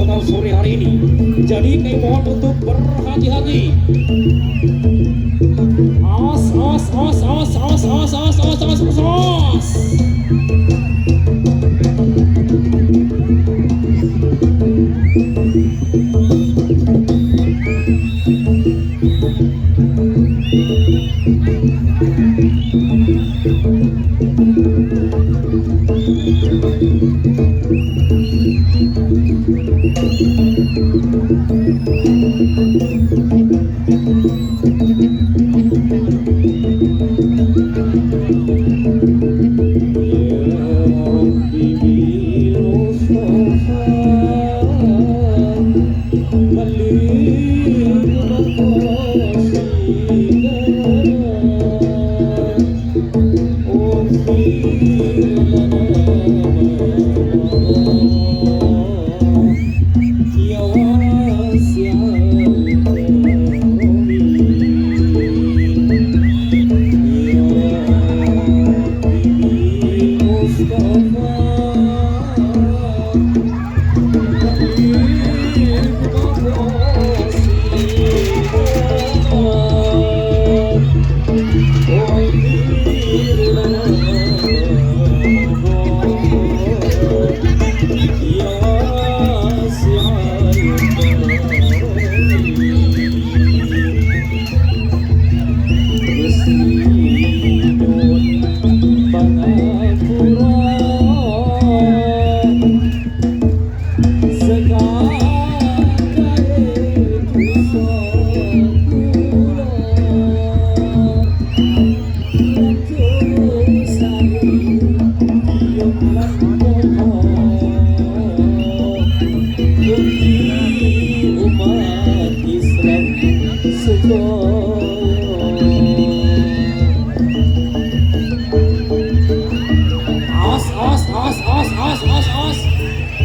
kesempatan sore hari ini. Jadi kami mohon untuk berhati-hati. Os, os, os, os, os, os, os, os, os, os, os.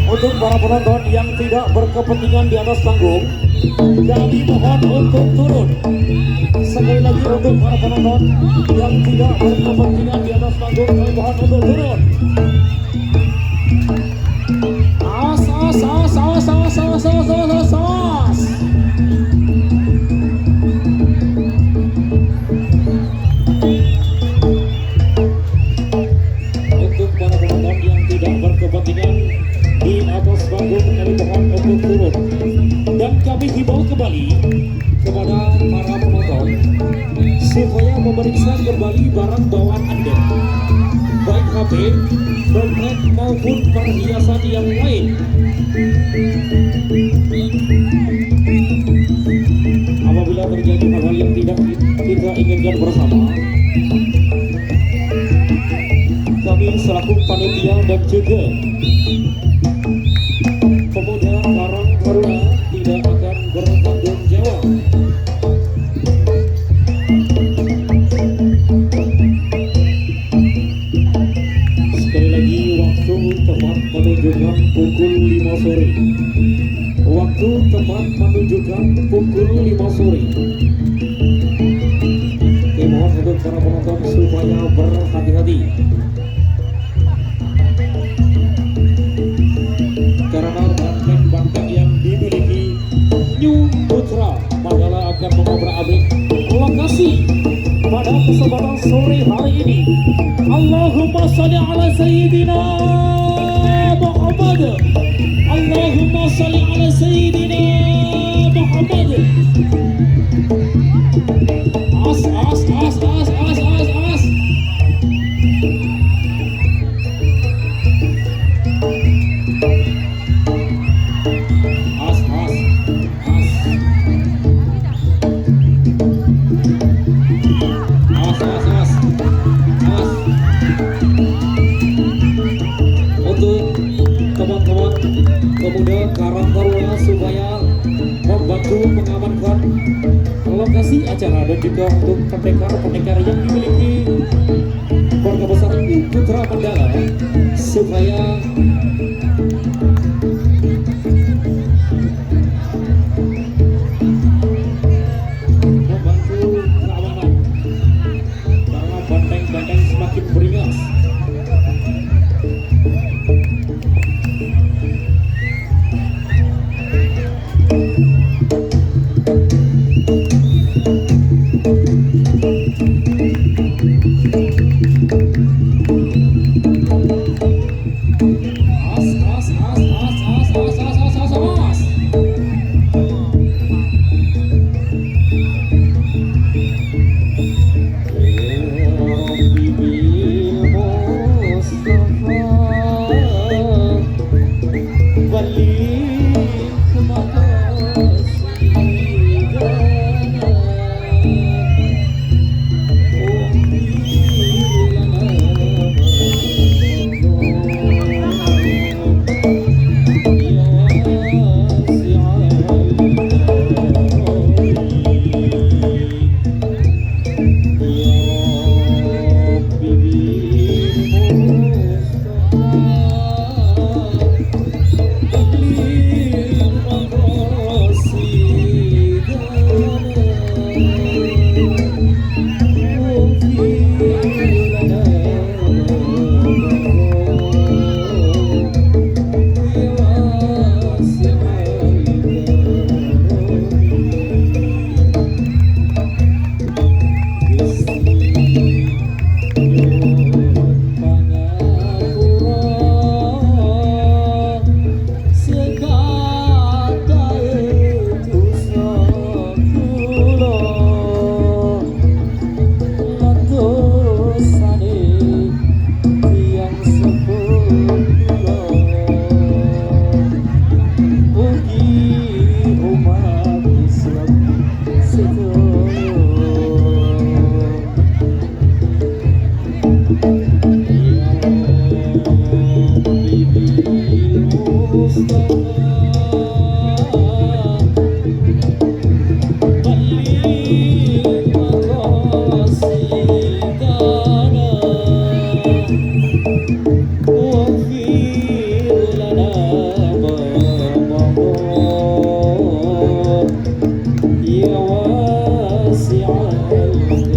Untuk para penonton yang tidak berkepentingan di atas panggung, kami mohon untuk turun. Sekali lagi untuk para penonton yang tidak berkepentingan di atas panggung, kami mohon untuk turun. Awas, awas, awas, awas, awas, awas, awas, awas, awas. Untuk para penonton yang tidak berkepentingan di atas panggung, kami mohon untuk turun. Dan kami himbau kembali kepada para penonton supaya memeriksa kembali barang bawaan Anda, baik HP, dompet maupun perhiasan yang lain. Apabila terjadi hal-hal yang tidak kita inginkan bersama, kami selaku panitia dan juga pemuda Karang Taruna tidak akan bertanggung jawab. Sekali lagi, waktu tepat menunjukkan pukul 5 sore. Waktu tepat menunjukkan pukul 5 sore. Kami mohon untuk para penonton supaya berhati-hati. Karena banteng-banteng yang dimiliki New Putra Mandala akan mengobrak-abrik lokasi pada kesempatan sore hari ini. Allahumma sholli ala sayyidina Muhammad. Allahumma sholli ala sayyidina Muhammad. As, as, as, as, as, as, as. Pemuda Karang Taruna supaya membantu mengamankan lokasi acara dan juga untuk pendekar-pendekar yang dimiliki keluarga besar Putra Mandala supaya membantu keamanan karena banteng-banteng semakin beringas. ya